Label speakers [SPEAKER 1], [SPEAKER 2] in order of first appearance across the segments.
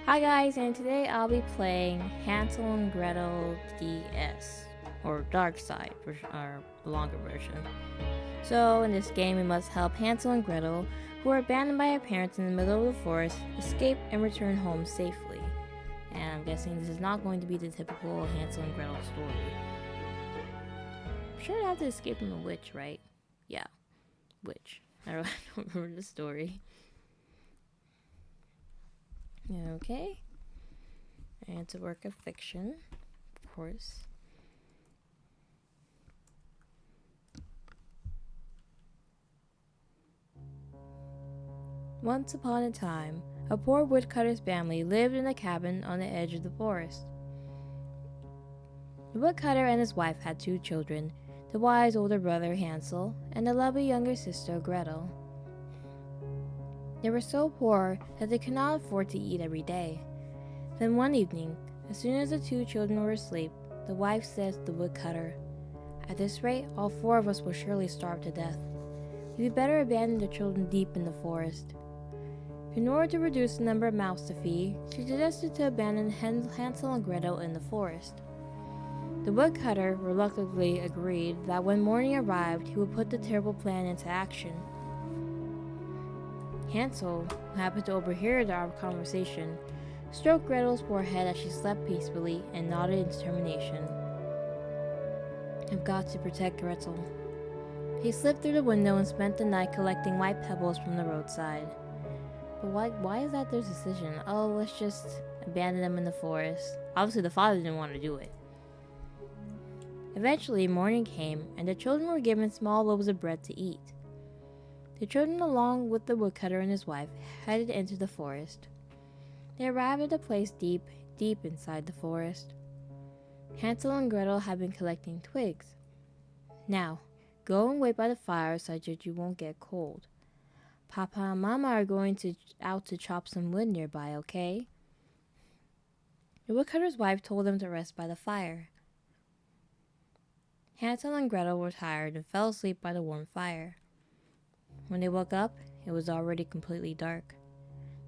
[SPEAKER 1] Hi guys, and today I'll be playing Hansel and Gretel DS, or Dark Side, or the longer version. So, in this game, we must help Hansel and Gretel, who are abandoned by their parents in the middle of the forest, escape and return home safely. And I'm guessing this is not going to be the typical Hansel and Gretel story. I'm sure they have to escape from a witch, right? Yeah, witch. I don't remember the story. Okay. And it's a work of fiction, of course. Once upon a time, a poor woodcutter's family lived in a cabin on the edge of the forest. The woodcutter and his wife had two children, the wise older brother Hansel and the lovely younger sister Gretel. They were so poor that they could not afford to eat every day. Then one evening, as soon as the two children were asleep, the wife said to the woodcutter, "At this rate, all four of us will surely starve to death. You'd better abandon the children deep in the forest." In order to reduce the number of mouths to feed, she suggested to abandon Hansel and Gretel in the forest. The woodcutter reluctantly agreed that when morning arrived, he would put the terrible plan into action. Hansel, who happened to overhear their conversation, stroked Gretel's forehead as she slept peacefully and nodded in determination. "I've got to protect Gretel." He slipped through the window and spent the night collecting white pebbles from the roadside. But why is that their decision? Oh, let's just abandon them in the forest. Obviously, the father didn't want to do it. Eventually, morning came, and the children were given small loaves of bread to eat. The children, along with the woodcutter and his wife, headed into the forest. They arrived at a place deep, deep inside the forest. Hansel and Gretel had been collecting twigs. "Now, go and wait by the fire so that you won't get cold. Papa and Mama are going out to chop some wood nearby, okay?" The woodcutter's wife told them to rest by the fire. Hansel and Gretel were tired and fell asleep by the warm fire. When they woke up, it was already completely dark.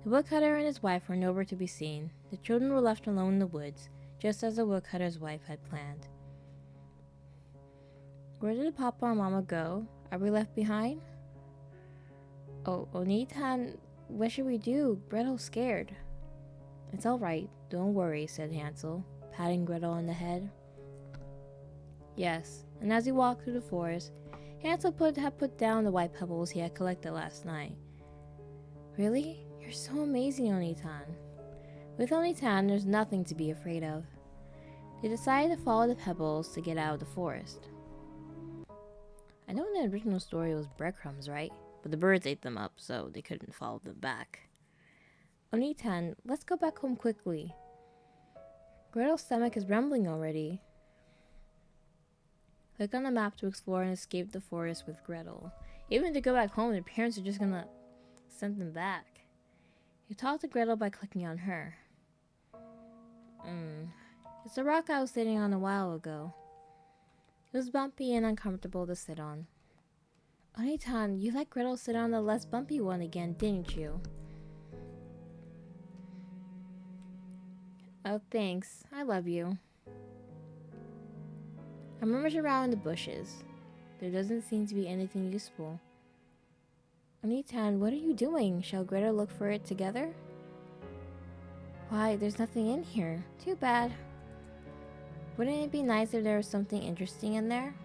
[SPEAKER 1] The woodcutter and his wife were nowhere to be seen. The children were left alone in the woods, just as the woodcutter's wife had planned. "Where did Papa and Mama go? Are we left behind?" "Oh, Onitan, what should we do? Gretel's scared." "It's all right, don't worry," said Hansel, patting Gretel on the head. Yes, and as he walked through the forest, Hansel had put down the white pebbles he had collected last night. "Really? You're so amazing, Onitan." With Onitan, there's nothing to be afraid of. They decided to follow the pebbles to get out of the forest. I know in the original story it was breadcrumbs, right? But the birds ate them up, so they couldn't follow them back. "Onitan, let's go back home quickly. Gretel's stomach is rumbling already." Click on the map to explore and escape the forest with Gretel. Even to go back home, their parents are just gonna send them back. You talk to Gretel by clicking on her. It's the rock I was sitting on a while ago. It was bumpy and uncomfortable to sit on. "Onitan, you let Gretel sit on the less bumpy one again, didn't you?" "Oh, thanks. I love you." I rummaged around in the bushes. There doesn't seem to be anything useful. "Onitan, what are you doing? Shall Gretel look for it together?" "Why, there's nothing in here. Too bad. Wouldn't it be nice if there was something interesting in there?"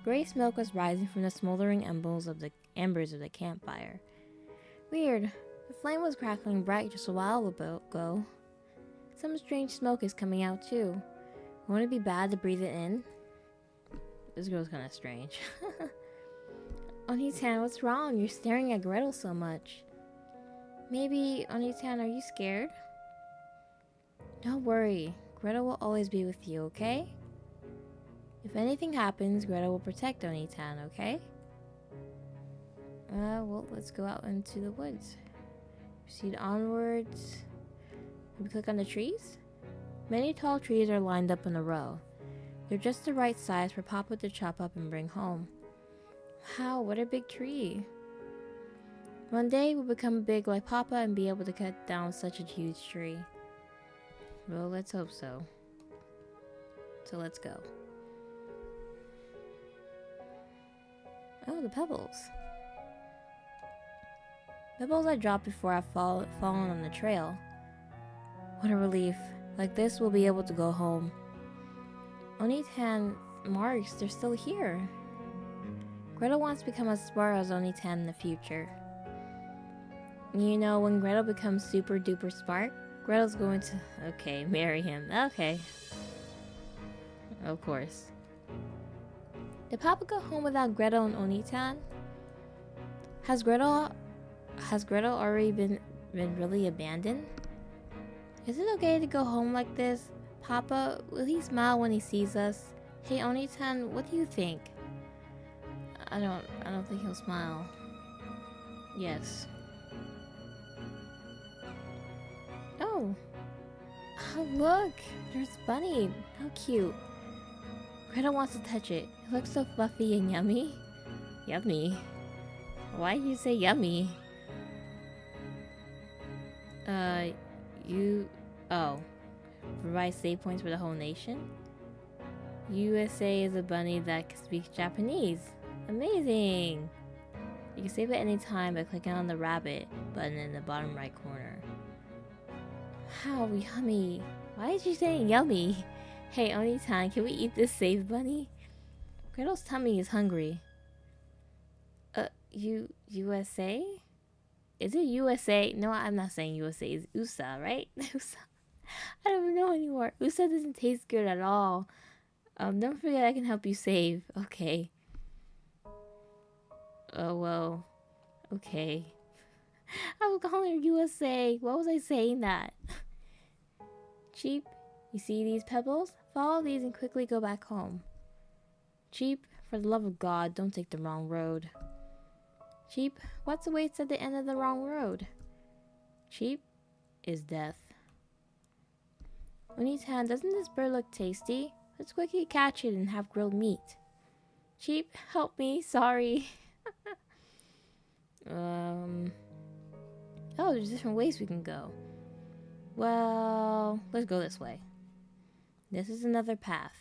[SPEAKER 1] Gray smoke was rising from the smoldering embers of the campfire. Weird. The flame was crackling bright just a while ago. Some strange smoke is coming out too. Won't it be bad to breathe it in? This girl's kind of strange. "Onitan, what's wrong? You're staring at Gretel so much." "Maybe, Onitan, are you scared?" "Don't worry. Gretel will always be with you, okay? If anything happens, Gretel will protect Onitan, okay?" Well, let's go out into the woods. Proceed onwards. We click on the trees. Many tall trees are lined up in a row. They're just the right size for Papa to chop up and bring home. Wow, what a big tree. One day we'll become big like Papa and be able to cut down such a huge tree. Well, let's hope so. So let's go. Oh, the pebbles. Pebbles I dropped before I've fallen on the trail. What a relief. Like this, we'll be able to go home. Oni-tan marks, they're still here. Gretel wants to become as smart as Oni-tan in the future. You know, when Gretel becomes super duper smart, Gretel's going to... Okay, marry him. Okay. Of course. Did Papa go home without Gretel and Oni-tan? Has Gretel already been really abandoned? Is it okay to go home like this? Papa, will he smile when he sees us? Hey Oni-tan, what do you think? I don't think he'll smile. Yes. Oh, look! There's Bunny! How cute! Gretel wants to touch it. It looks so fluffy and yummy. Yummy? Why did you say yummy? Oh. Provide save points for the whole nation? USA is a bunny that can speak Japanese. Amazing! You can save at any time by clicking on the rabbit button in the bottom right corner. How yummy! Why did you say yummy? Hey Oni-tan, can we eat this save bunny? Gretel's tummy is hungry. USA? Is it USA? No, I'm not saying USA. It's USA, right? USA. I don't know anymore. USA doesn't taste good at all. Don't forget I can help you save. Okay. Oh, well. Okay. I was calling her USA. Why was I saying that? Cheap, you see these pebbles? Follow these and quickly go back home. Cheap, for the love of God, don't take the wrong road. Cheap, what's awaits at the end of the wrong road? Cheap is death. Oni-tan, doesn't this bird look tasty? Let's quickly catch it and have grilled meat. Cheap, help me, sorry. Oh, there's different ways we can go. Well, let's go this way. This is another path.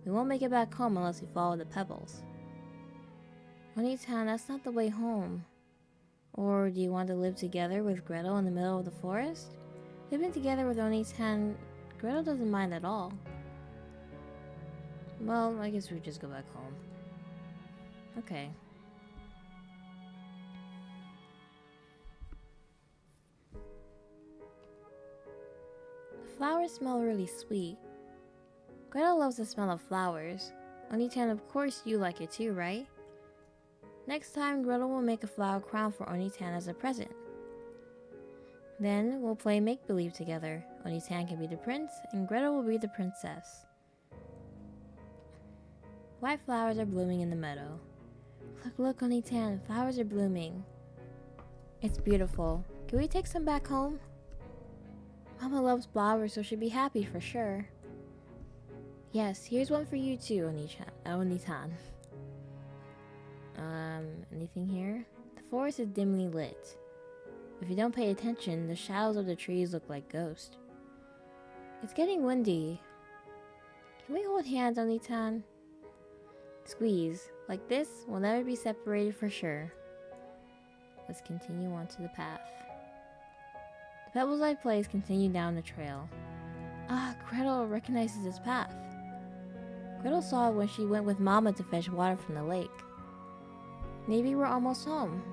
[SPEAKER 1] We won't make it back home unless we follow the pebbles. Oni-tan, that's not the way home. Or do you want to live together with Gretel in the middle of the forest? Living together with Oni-tan, Gretel doesn't mind at all. Well, I guess we just go back home. Okay. The flowers smell really sweet. Gretel loves the smell of flowers. Oni-tan, of course you like it too, right? Next time, Gretel will make a flower crown for Oni-tan as a present. Then, we'll play make-believe together. Oni-tan can be the prince, and Gretel will be the princess. White flowers are blooming in the meadow. Look, Oni-tan, flowers are blooming. It's beautiful. Can we take some back home? Mama loves flowers, so she'll be happy for sure. Yes, here's one for you too, Oni-tan. Anything here? The forest is dimly lit. If you don't pay attention, the shadows of the trees look like ghosts. It's getting windy. Can we hold hands, Oni-tan? Squeeze. Like this, we'll never be separated for sure. Let's continue onto the path. The pebbles I placed continue down the trail. Ah, Gretel recognizes this path. Gretel saw it when she went with Mama to fetch water from the lake. Maybe we're almost home.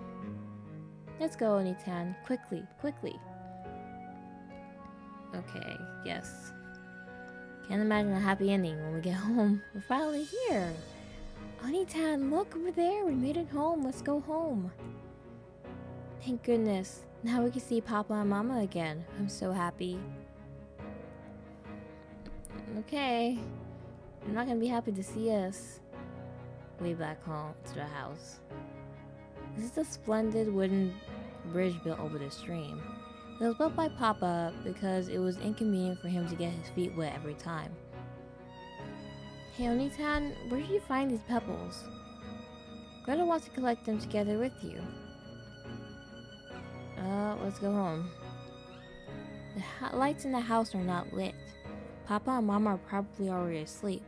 [SPEAKER 1] Let's go, Oni-tan. Quickly. Okay, yes. Can't imagine a happy ending when we get home. We're finally here. Oni-tan, look over there. We made it home. Let's go home. Thank goodness. Now we can see Papa and Mama again. I'm so happy. Okay. You're not gonna be happy to see us. Way back home to the house. This is a splendid wooden bridge built over the stream. It was built by Papa because it was inconvenient for him to get his feet wet every time. Hey Oni-tan, where did you find these pebbles? Gretel wants to collect them together with you. Let's go home. The lights in the house are not lit. Papa and Mama are probably already asleep,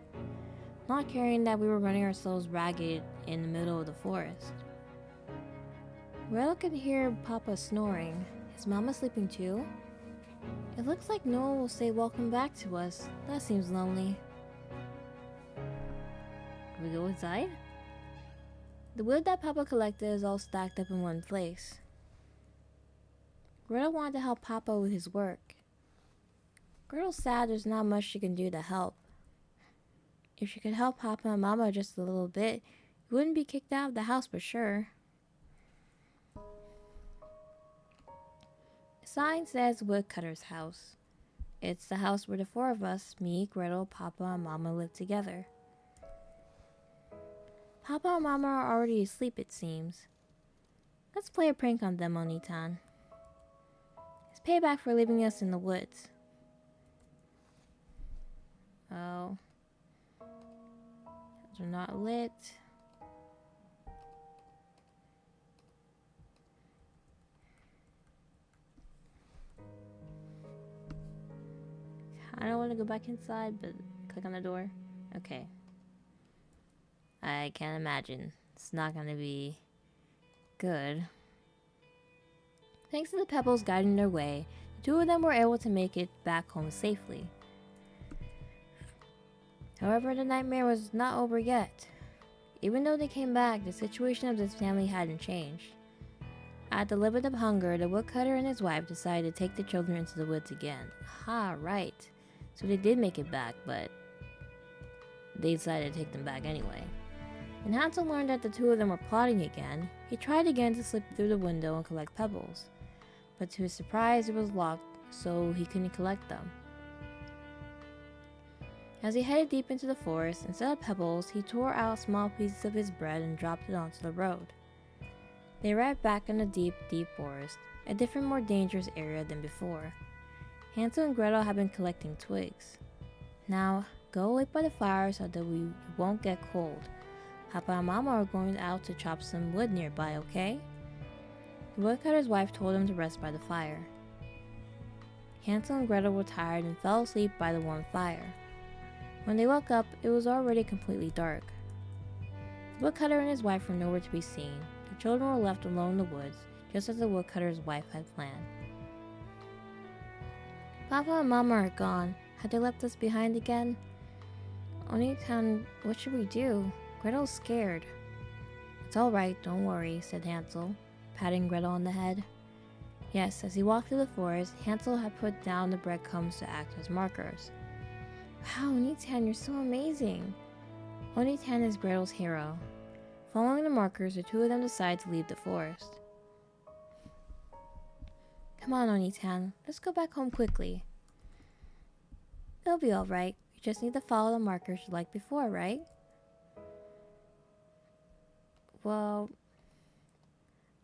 [SPEAKER 1] not caring that we were running ourselves ragged in the middle of the forest. Gretel could hear Papa snoring. Is Mama sleeping too? It looks like no one will say welcome back to us. That seems lonely. We go inside? The wood that Papa collected is all stacked up in one place. Gretel wanted to help Papa with his work. Gretel's sad there's not much she can do to help. If she could help Papa and Mama just a little bit, he wouldn't be kicked out of the house for sure. The sign says Woodcutter's house. It's the house where the four of us, me, Gretel, Papa, and Mama, live together. Papa and Mama are already asleep, it seems. Let's play a prank on them, Oni-tan. It's payback for leaving us in the woods. Oh. They're not lit. I don't want to go back inside, but click on the door. Okay. I can't imagine. It's not gonna be good. Thanks to the pebbles guiding their way, the two of them were able to make it back home safely. However, the nightmare was not over yet. Even though they came back, the situation of this family hadn't changed. At the limit of hunger, the woodcutter and his wife decided to take the children into the woods again. Aha, right. So they did make it back, but they decided to take them back anyway. When Hansel learned that the two of them were plotting again, he tried again to slip through the window and collect pebbles. But to his surprise, it was locked, so he couldn't collect them. As he headed deep into the forest, instead of pebbles, he tore out small pieces of his bread and dropped it onto the road. They arrived back in the deep, deep forest, a different, more dangerous area than before. Hansel and Gretel had been collecting twigs. Now, go wait by the fire so that we won't get cold. Papa and Mama are going out to chop some wood nearby, okay? The woodcutter's wife told him to rest by the fire. Hansel and Gretel were tired and fell asleep by the warm fire. When they woke up, it was already completely dark. The woodcutter and his wife were nowhere to be seen. The children were left alone in the woods, just as the woodcutter's wife had planned. Papa and Mama are gone. Had they left us behind again? Oni-tan, what should we do? Gretel's scared. It's all right, don't worry, said Hansel, patting Gretel on the head. Yes, as he walked through the forest, Hansel had put down the breadcrumbs to act as markers. Wow, Oni-tan, you're so amazing. Oni-tan is Gretel's hero. Following the markers, the two of them decide to leave the forest. Come on, Oni-tan, let's go back home quickly. It'll be alright. We just need to follow the markers like before, right? Well,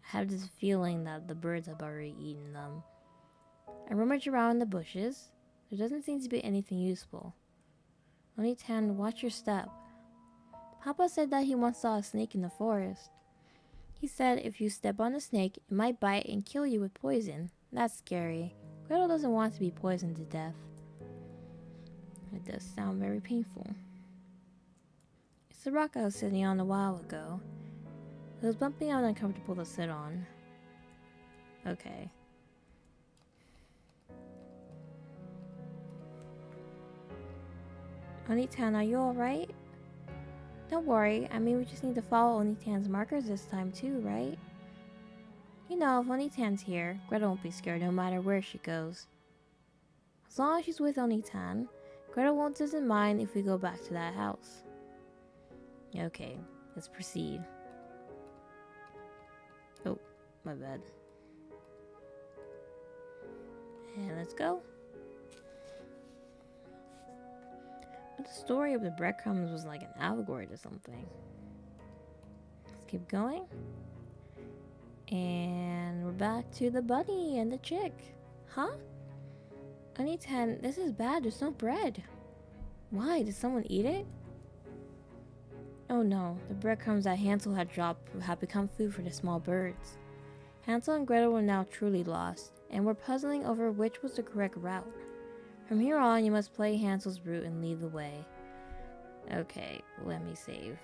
[SPEAKER 1] I have this feeling that the birds have already eaten them. I rummage around in the bushes. There doesn't seem to be anything useful. Oni-tan, watch your step. Papa said that he once saw a snake in the forest. He said if you step on a snake, it might bite and kill you with poison. That's scary. Gretel doesn't want to be poisoned to death. It does sound very painful. It's the rock I was sitting on a while ago. It was bumpy and uncomfortable to sit on. Okay. Oni-tan, are you alright? Don't worry, I mean we just need to follow Oni-tan's markers this time too, right? You know, if Oni-tan's here, Gretel won't be scared no matter where she goes. As long as she's with Oni-tan, Gretel won't doesn't mind if we go back to that house. Okay, let's proceed. Oh, my bad. And let's go. But the story of the breadcrumbs was like an allegory to something. Let's keep going. And we're back to the bunny and the chick. Huh? Oni-tan, this is bad. There's no bread. Why? Did someone eat it? Oh no, the breadcrumbs that Hansel had dropped had become food for the small birds. Hansel and Gretel were now truly lost, and were puzzling over which was the correct route. From here on, you must play Hansel's route and lead the way. Okay, let me save.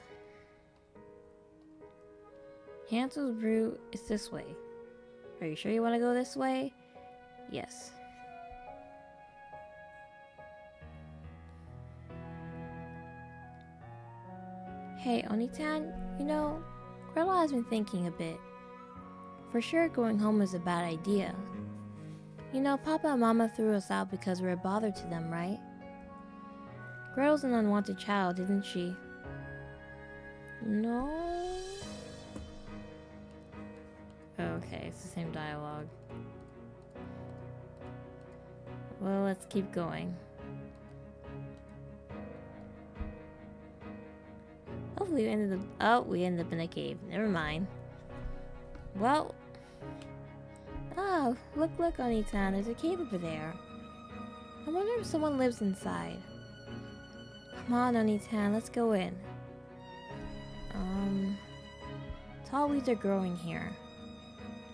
[SPEAKER 1] Hansel's route is this way. Are you sure you want to go this way? Yes. Hey, Onitan, Gretel has been thinking a bit. For sure, going home is a bad idea. Papa and Mama threw us out because we were a bother to them, right? Gretel's an unwanted child, isn't she? No. Okay, it's the same dialogue. Well, let's keep going. Hopefully we ended up in a cave. Never mind. Well. Oh, look, Onitan, there's a cave over there. I wonder if someone lives inside. Come on, Onitan, let's go in. Tall weeds are growing here.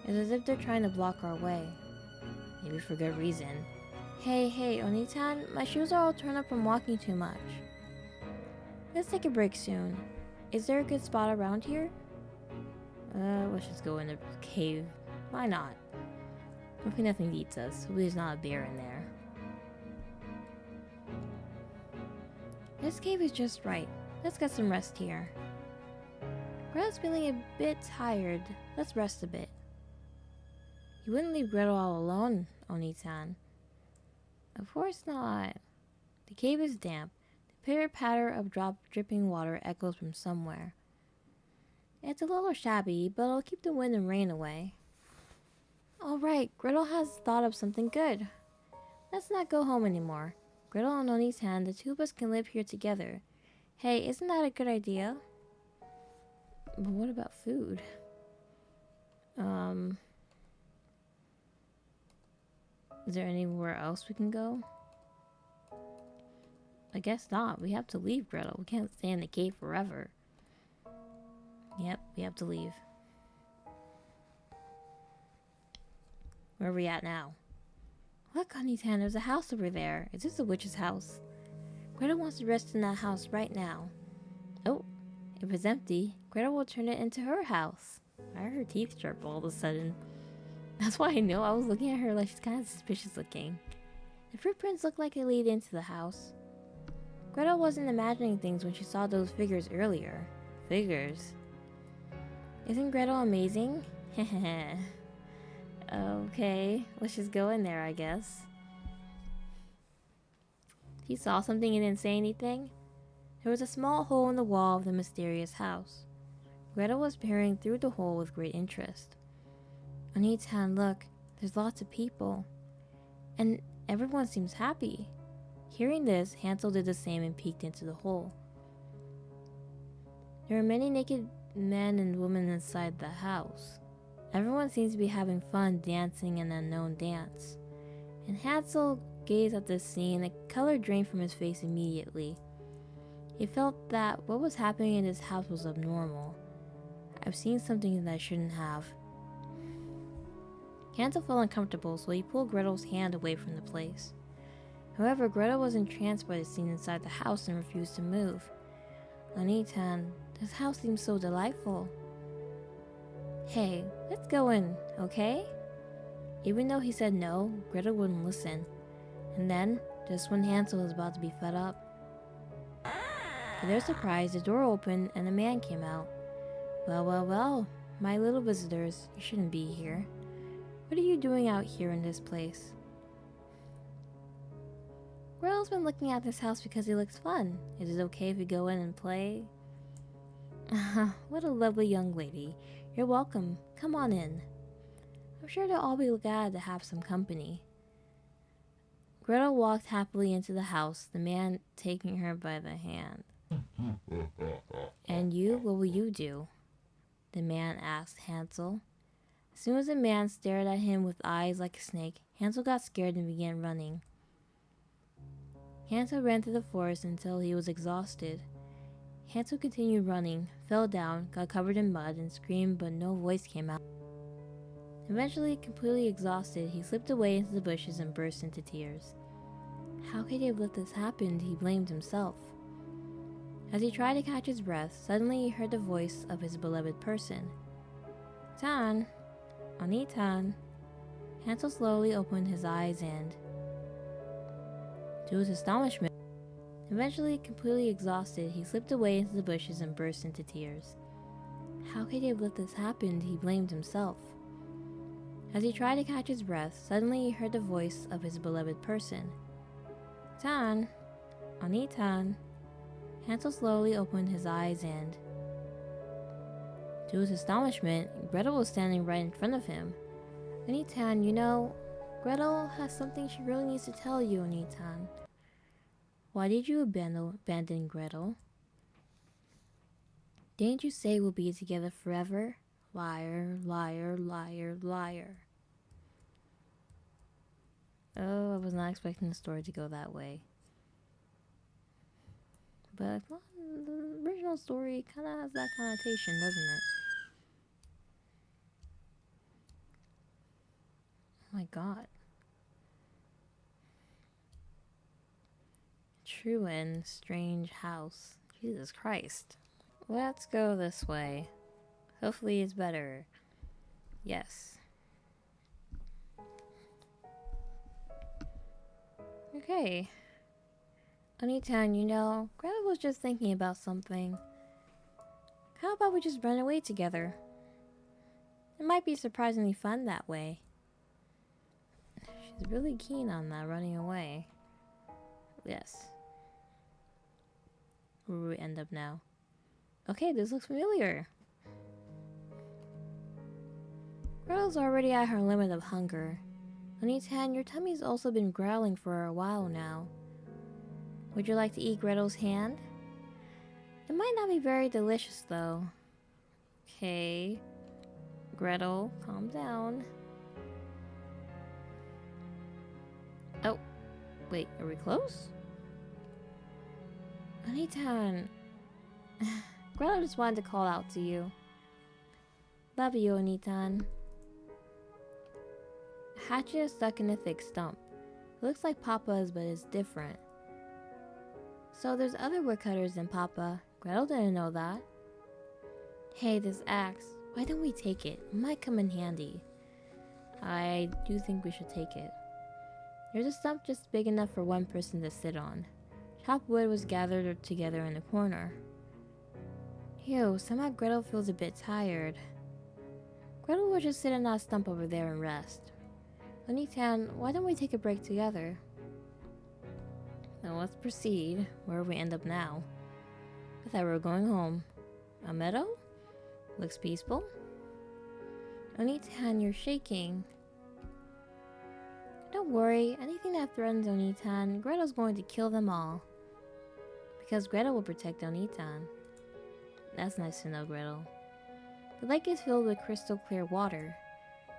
[SPEAKER 1] It's as if they're trying to block our way. Maybe for good reason. Hey, Onitan, my shoes are all torn up from walking too much. Let's take a break soon. Is there a good spot around here? Let's just go in the cave. Why not? Hopefully nothing eats us. Hopefully there's not a bear in there. This cave is just right. Let's get some rest here. Gretel's feeling a bit tired. Let's rest a bit. You wouldn't leave Gretel all alone, Oni-san. Of course not. The cave is damp. The pitter-patter of dripping water echoes from somewhere. It's a little shabby, but it'll keep the wind and rain away. Alright, Gretel has thought of something good. Let's not go home anymore. Gretel and Oni-san, the two of us can live here together. Hey, isn't that a good idea? But what about food? Is there anywhere else we can go? I guess not. We have to leave, Gretel. We can't stay in the cave forever. Yep, we have to leave. Where are we at now? Look, Oni-san, there's a house over there. Is this the witch's house? Gretel wants to rest in that house right now. Oh, if it's empty, Gretel will turn it into her house. Why are her teeth sharp all of a sudden? That's why I know. I was looking at her like she's kind of suspicious looking. The footprints look like they lead into the house. Gretel wasn't imagining things when she saw those figures earlier. Figures? Isn't Gretel amazing? Heh. Okay, let's just go in there, I guess. He saw something and didn't say anything. There was a small hole in the wall of the mysterious house. Gretel was peering through the hole with great interest. Oni-tan, look, there's lots of people. And everyone seems happy. Hearing this, Hansel did the same and peeked into the hole. There were many naked men and women inside the house. Everyone seems to be having fun dancing an unknown dance. And Hansel gazed at this scene, the color drained from his face immediately. He felt that what was happening in his house was abnormal. I've seen something that I shouldn't have. Hansel felt uncomfortable, so he pulled Gretel's hand away from the place. However, Gretel was entranced by the scene inside the house and refused to move. Oni-tan, this house seems so delightful. Hey, let's go in, okay? Even though he said no, Gretel wouldn't listen. And then, just when Hansel was about to be fed up, to their surprise, the door opened and a man came out. Well, my little visitors, you shouldn't be here. What are you doing out here in this place? Gretel's been looking at this house because it looks fun. Is it okay if we go in and play? What a lovely young lady. You're welcome. Come on in. I'm sure they'll all be glad to have some company. Gretel walked happily into the house, the man taking her by the hand. And you, what will you do? The man asked Hansel. As soon as the man stared at him with eyes like a snake, Hansel got scared and began running. Hansel ran through the forest until he was exhausted. Hansel continued running, fell down, got covered in mud, and screamed, but no voice came out. Eventually, completely exhausted, he slipped away into the bushes and burst into tears. How could he have let this happen? He blamed himself. As he tried to catch his breath, suddenly he heard the voice of his beloved person. Tan, Oni-tan. Hansel slowly opened his eyes and, to his astonishment, eventually completely exhausted, he slipped away into the bushes and burst into tears. How could he have let this happen? He blamed himself. As he tried to catch his breath, suddenly he heard the voice of his beloved person. Tan, Oni-tan. Hansel slowly opened his eyes and, to his astonishment, Gretel was standing right in front of him. Oni-tan, you know, Gretel has something she really needs to tell you, Oni-tan. Why did you abandon Gretel? Didn't you say we'll be together forever? Liar, liar, liar, liar. Oh, I was not expecting the story to go that way. But well, the original story kind of has that connotation, doesn't it? Oh my god. True and strange house. Jesus Christ. Let's go this way. Hopefully it's better. Yes. Okay. Oni-tan, you know, Gretel was just thinking about something. How about we just run away together? It might be surprisingly fun that way. She's really keen on that, running away. Yes. Where will we end up now? Okay, this looks familiar. Gretel's already at her limit of hunger. Oni-tan, your tummy's also been growling for a while now. Would you like to eat Gretel's hand? It might not be very delicious though. Okay. Gretel, calm down. Oh, wait, are we close? Oni-tan. Gretel just wanted to call out to you. Love you, Oni-tan. Hatchet is stuck in a thick stump. It looks like Papa's, but it's different. So there's other woodcutters than Papa. Gretel didn't know that. Hey, this axe. Why don't we take it? It might come in handy. I do think we should take it. There's a stump just big enough for one person to sit on. Chopped wood was gathered together in the corner. Ew, somehow Gretel feels a bit tired. Gretel will just sit on that stump over there and rest. Oni-tan, why don't we take a break together? Now let's proceed. Where we end up now? I thought we were going home. A meadow? Looks peaceful. Oni-tan, you're shaking. Don't worry, anything that threatens Oni-tan, Gretel's going to kill them all. Because Gretel will protect Oni-tan. That's nice to know, Gretel. The lake is filled with crystal clear water.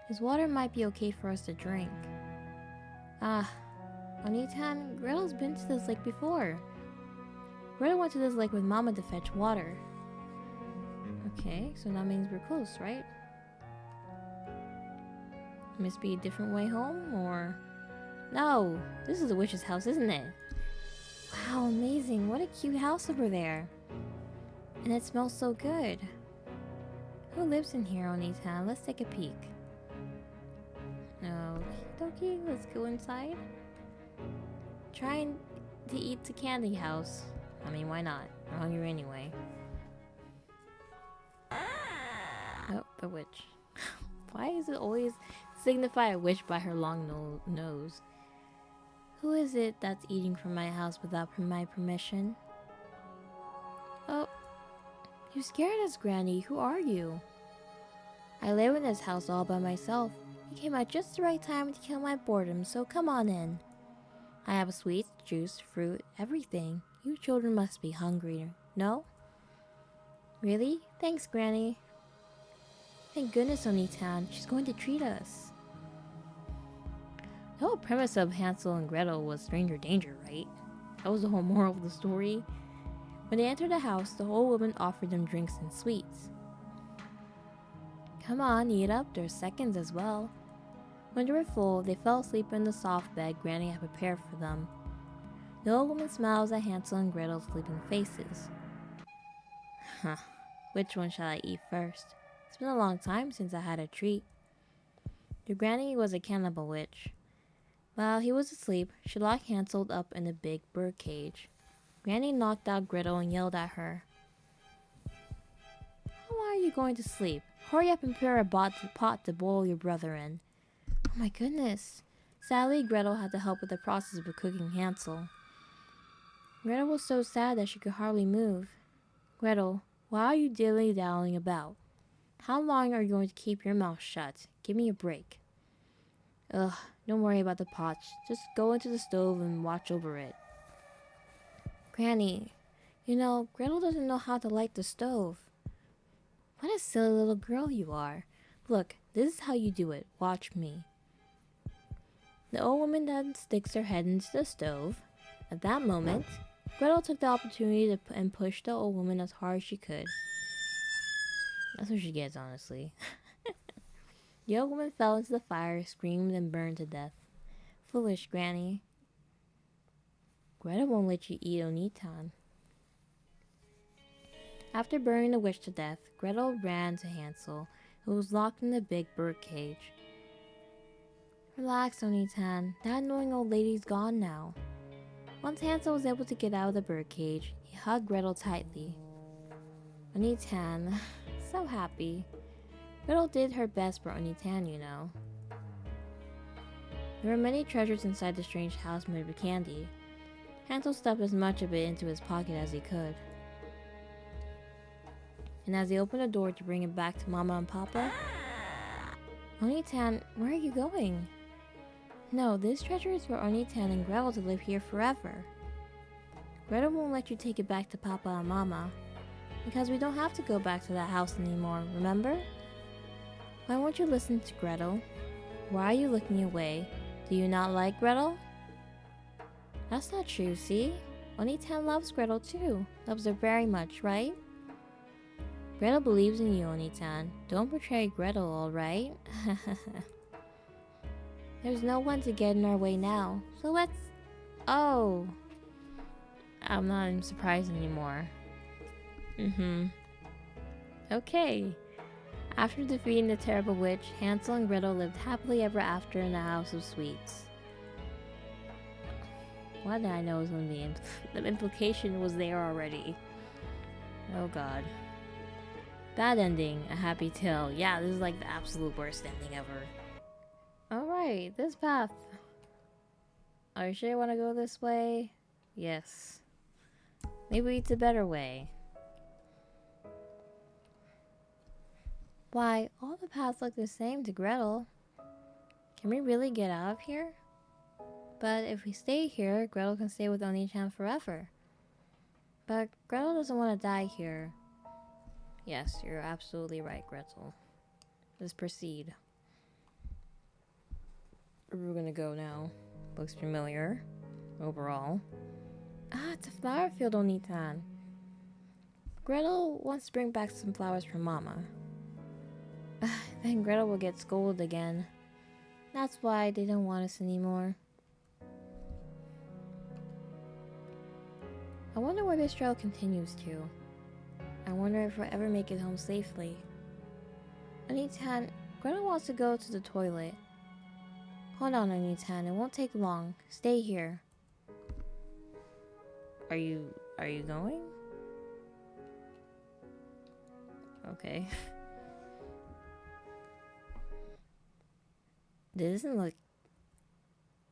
[SPEAKER 1] This water might be okay for us to drink. Ah, Oni-tan, Gretel's been to this lake before. Gretel went to this lake with Mama to fetch water. Okay, so that means we're close, right? Must be a different way home, or... No! This is the witch's house, isn't it? Wow, amazing. What a cute house over there. And it smells so good. Who lives in here, Oni-tan? Let's take a peek. Okay, let's go inside. Trying to eat the candy house. I mean, why not? I'm hungry anyway. Oh, the witch. Why is it always signify a witch by her long nose? Who is it that's eating from my house without my permission? Oh, you scared us, Granny. Who are you? I live in this house all by myself. You came at just the right time to kill my boredom, so come on in. I have sweets, juice, fruit, everything. You children must be hungry, no? Really? Thanks, Granny. Thank goodness, Oni-tan. She's going to treat us. The whole premise of Hansel and Gretel was stranger danger, right? That was the whole moral of the story. When they entered the house, the old woman offered them drinks and sweets. Come on, eat up, there's seconds as well. When they were full, they fell asleep in the soft bed Granny had prepared for them. The old woman smiles at Hansel and Gretel's sleeping faces. Huh, which one shall I eat first? It's been a long time since I had a treat. The granny was a cannibal witch. While he was asleep, she locked Hansel up in a big bird cage. Granny knocked out Gretel and yelled at her. How are you going to sleep? Hurry up and prepare a pot to boil your brother in. Oh my goodness. Sadly, Gretel had to help with the process of cooking Hansel. Gretel was so sad that she could hardly move. Gretel, why are you dilly-dallying about? How long are you going to keep your mouth shut? Give me a break. Ugh, don't worry about the pots. Just go into the stove and watch over it. Granny, Gretel doesn't know how to light the stove. What a silly little girl you are. Look, this is how you do it. Watch me. The old woman then sticks her head into the stove. At that moment, Gretel took the opportunity and pushed the old woman as hard as she could. That's what she gets, honestly. The old woman fell into the fire, screamed, and burned to death. Foolish Granny. Gretel won't let you eat Onitan. After burning the witch to death, Gretel ran to Hansel, who was locked in the big bird cage. Relax, Onitan. That annoying old lady's gone now. Once Hansel was able to get out of the bird cage, he hugged Gretel tightly. Onitan, so happy. Gretel did her best for Onitan, There were many treasures inside the strange house made of candy. Hansel stuffed as much of it into his pocket as he could. And as he opened the door to bring it back to Mama and Papa, Onitan, where are you going? No, this treasure is for Onitan and Gretel to live here forever. Gretel won't let you take it back to Papa and Mama, because we don't have to go back to that house anymore, remember? Why won't you listen to Gretel? Why are you looking away? Do you not like Gretel? That's not true, see? Onitan loves Gretel too. Loves her very much, right? Gretel believes in you, Onitan. Don't betray Gretel, alright? There's no one to get in our way now, so let's... Oh! I'm not even surprised anymore. Okay. After defeating the terrible witch, Hansel and Gretel lived happily ever after in the house of sweets. Why did I know it was going to be? The implication was there already. Oh god. Bad ending, a happy tale. Yeah, this is like the absolute worst ending ever. Alright, this path. Are you sure you want to go this way? Yes. Maybe it's a better way. Why, all the paths look the same to Gretel. Can we really get out of here? But if we stay here, Gretel can stay with Oni-chan forever. But Gretel doesn't want to die here. Yes, you're absolutely right, Gretel. Let's proceed. Where we're gonna go now. Looks familiar. Overall. Ah, it's a flower field, Oni-tan. Gretel wants to bring back some flowers for Mama. Then Gretel will get scolded again. That's why they don't want us anymore. I wonder where this trail continues to. I wonder if we'll ever make it home safely. Onitan, Gretel wants to go to the toilet. Hold on, Onitan, it won't take long. Stay here. Are you going? Okay. This doesn't look...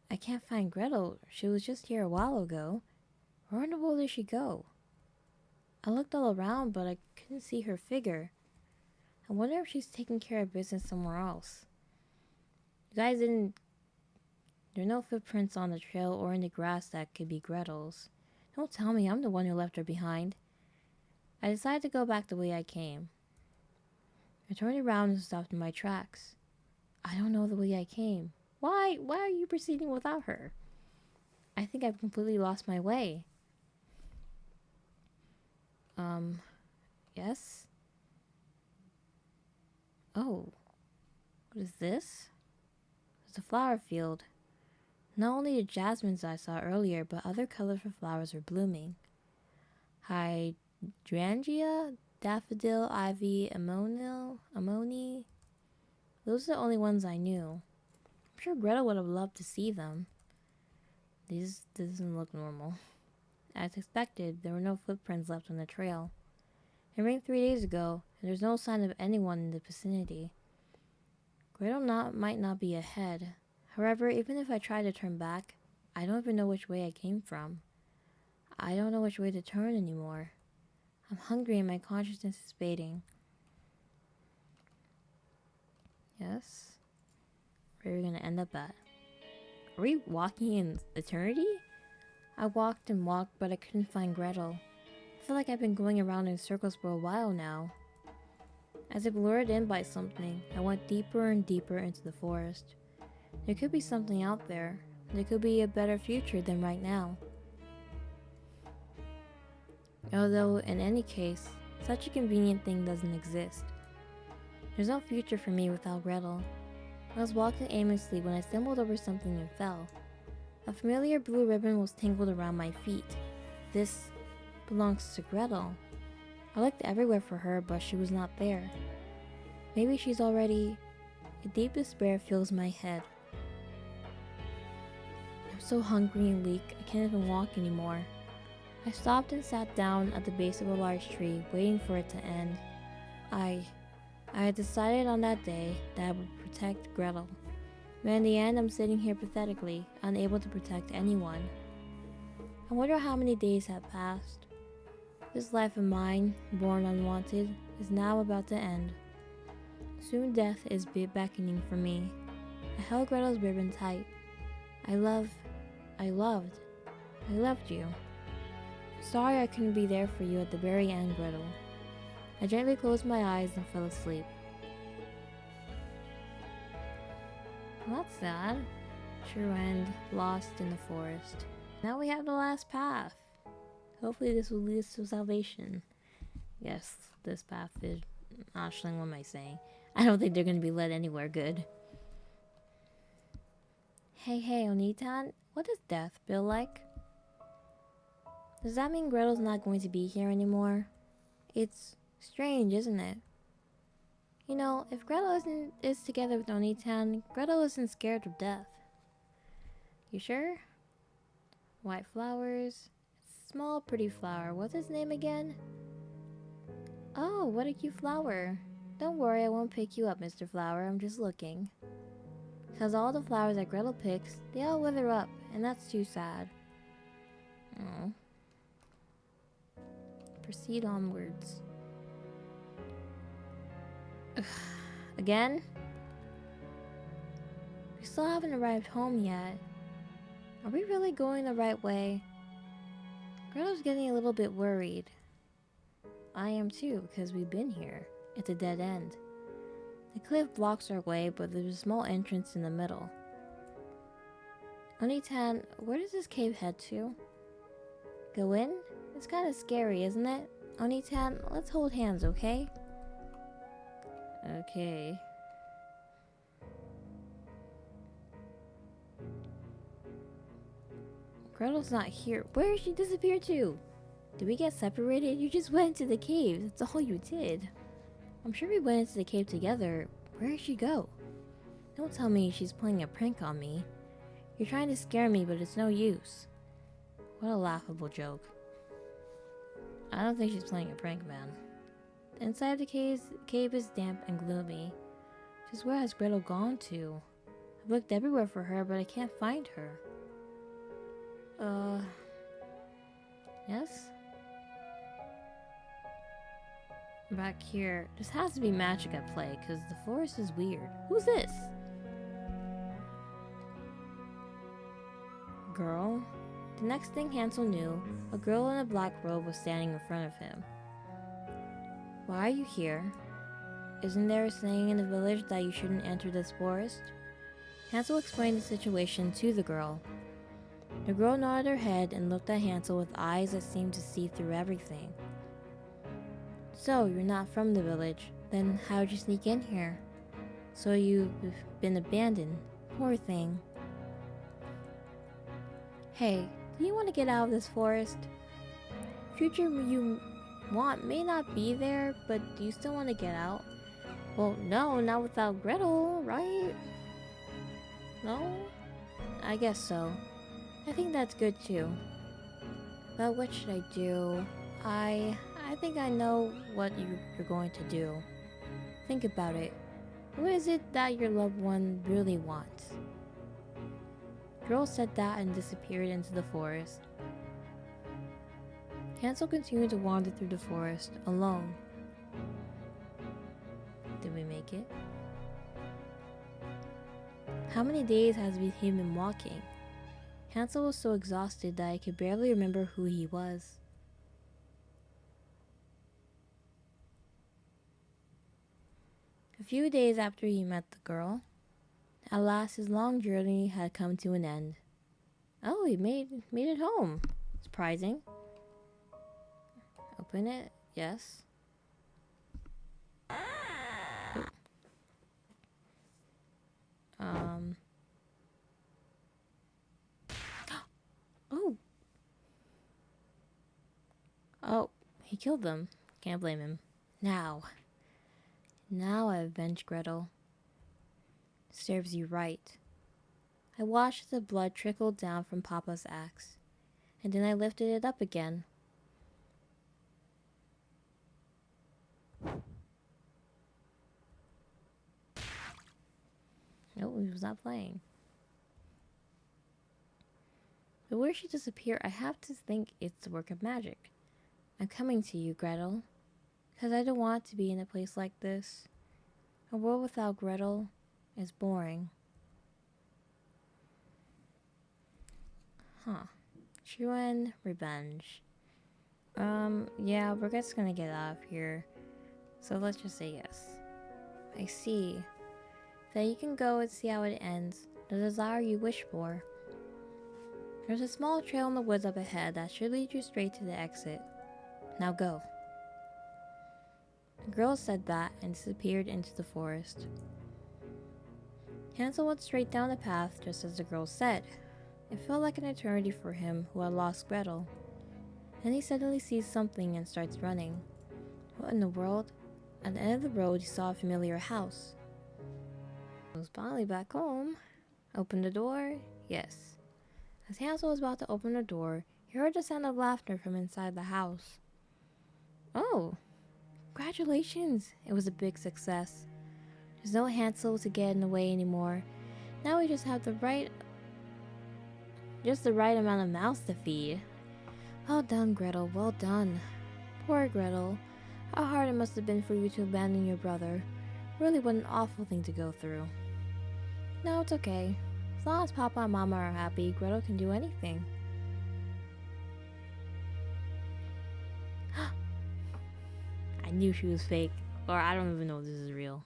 [SPEAKER 1] I can't find Gretel. She was just here a while ago. Where in the world did she go? I looked all around, but I couldn't see her figure. I wonder if she's taking care of business somewhere else. You guys didn't... There are no footprints on the trail or in the grass that could be Gretel's. Don't tell me I'm the one who left her behind. I decided to go back the way I came. I turned around and stopped in my tracks. I don't know the way I came. Why are you proceeding without her? I think I've completely lost my way. Yes? Oh, what is this? It's a flower field. Not only the jasmines I saw earlier, but other colorful flowers are blooming. Hydrangea, daffodil, ivy, ammoni. Those are the only ones I knew. I'm sure Gretel would have loved to see them. This doesn't look normal. As expected, there were no footprints left on the trail. It rained 3 days ago, and there's no sign of anyone in the vicinity. Might not be ahead. However, even if I try to turn back, I don't even know which way I came from. I don't know which way to turn anymore. I'm hungry and my consciousness is fading. Yes? Where are we gonna end up at? Are we walking in eternity? I walked and walked, but I couldn't find Gretel. I feel like I've been going around in circles for a while now. As if lured in by something, I went deeper and deeper into the forest. There could be something out there. There could be a better future than right now. Although, in any case, such a convenient thing doesn't exist. There's no future for me without Gretel. I was walking aimlessly when I stumbled over something and fell. A familiar blue ribbon was tangled around my feet. This belongs to Gretel. I looked everywhere for her, but she was not there. Maybe she's already... A deep despair fills my head. I'm so hungry and weak, I can't even walk anymore. I stopped and sat down at the base of a large tree, waiting for it to end. I had decided on that day that I would protect Gretel. But in the end, I'm sitting here pathetically, unable to protect anyone. I wonder how many days have passed. This life of mine, born unwanted, is now about to end. Soon death is beckoning for me. I held Gretel's ribbon tight. I loved you. Sorry I couldn't be there for you at the very end, Gretel. I gently closed my eyes and fell asleep. Well, that's sad. True end, lost in the forest. Now we have the last path. Hopefully this will lead us to salvation. Yes, this path is... Actually, what am I saying? I don't think they're going to be led anywhere good. Hey, Onitan, what does death feel like? Does that mean Gretel's not going to be here anymore? It's strange, isn't it? You know, if Gretel is together with Onitan, Gretel isn't scared of death. You sure? White flowers. Small, pretty flower. What's his name again? Oh, what a cute flower. Don't worry, I won't pick you up, Mr. Flower. I'm just looking. Because all the flowers that Gretel picks, they all wither up, and that's too sad. Oh. Proceed onwards. Ugh. Again? We still haven't arrived home yet. Are we really going the right way? Gretel's getting a little bit worried. I am too, because we've been here. It's a dead end. The cliff blocks our way, but there's a small entrance in the middle. Onitan, where does this cave head to? Go in? It's kind of scary, isn't it? Onitan, let's hold hands, okay? Okay. Gretel's not here. Where did she disappear to? Did we get separated? You just went into the cave. That's all you did. I'm sure we went into the cave together. Where did she go? Don't tell me she's playing a prank on me. You're trying to scare me, but it's no use. What a laughable joke. I don't think she's playing a prank, man. Inside the cave is damp and gloomy. Just where has Gretel gone to? I've looked everywhere for her, but I can't find her. Yes? Back here. This has to be magic at play, because the forest is weird. Who's this? Girl? The next thing Hansel knew, a girl in a black robe was standing in front of him. Why are you here? Isn't there a saying in the village that you shouldn't enter this forest? Hansel explained the situation to the girl. The girl nodded her head and looked at Hansel with eyes that seemed to see through everything. So, you're not from the village. Then how'd you sneak in here? So you've been abandoned. Poor thing. Hey, do you want to get out of this forest? Future you want may not be there, but do you still want to get out? Well, no, not without Gretel, right? No? I guess so. I think that's good too. But what should I do? I think I know what you're going to do. Think about it. What is it that your loved one really wants? Gretel said that and disappeared into the forest. Hansel continued to wander through the forest, alone. Did we make it? How many days has he been walking? Hansel was so exhausted that he could barely remember who he was. A few days after he met the girl, at last his long journey had come to an end. Oh, he made it home. Surprising. Open it. Yes. Oh. Oh, he killed them. Can't blame him. Now I avenge Gretel. Serves you right. I watched as the blood trickled down from Papa's axe, and then I lifted it up again. No, he was not playing. But where she disappeared, I have to think it's the work of magic. I'm coming to you, Gretel, because I don't want to be in a place like this. A world without Gretel is boring. Huh. True end, revenge. Yeah, we're just gonna get out of here. So let's just say yes. I see. Then you can go and see how it ends. The desire you wish for. There's a small trail in the woods up ahead that should lead you straight to the exit. Now go. The girl said that and disappeared into the forest. Hansel went straight down the path just as the girl said. It felt like an eternity for him who had lost Gretel. Then he suddenly sees something and starts running. What in the world? At the end of the road he saw a familiar house. He was finally back home. Opened the door? Yes. As Hansel was about to open the door, he heard the sound of laughter from inside the house. Oh! Congratulations! It was a big success. There's no Hansel to get in the way anymore. Now we just have the right amount of mouths to feed. Well done, Gretel, well done. Poor Gretel. How hard it must have been for you to abandon your brother. Really what an awful thing to go through. No, it's okay. As long as Papa and Mama are happy, Gretel can do anything. I knew she was fake. Or I don't even know if this is real.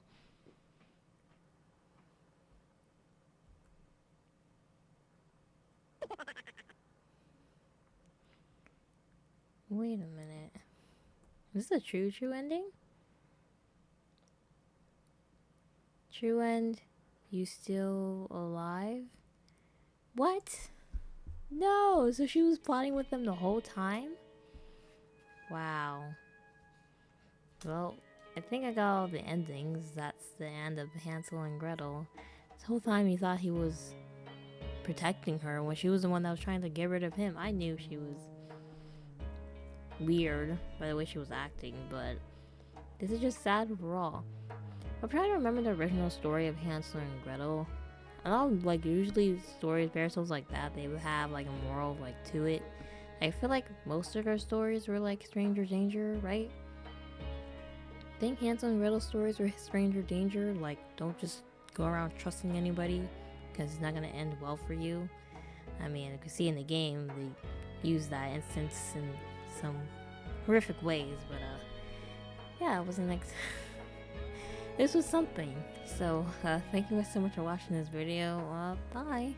[SPEAKER 1] Wait a minute. Is this a true ending? True end? You still alive? What? No! So she was plotting with them the whole time? Wow. Well, I think I got all the endings. That's the end of Hansel and Gretel. This whole time he thought he was protecting her when she was the one that was trying to get rid of him. I knew she was weird by the way she was acting, but this is just sad overall. I'm trying to remember the original story of Hansel and Gretel. I know, like, usually stories, fairy tales like that, they would have like a moral like to it. I feel like most of our stories were like stranger danger, right? I think Hansel and Gretel stories were stranger danger, like don't just go around trusting anybody because it's not gonna end well for you. I mean, you can see in the game they use that instance in some horrific ways, but yeah, it wasn't this was something. So thank you guys so much for watching this video. Bye.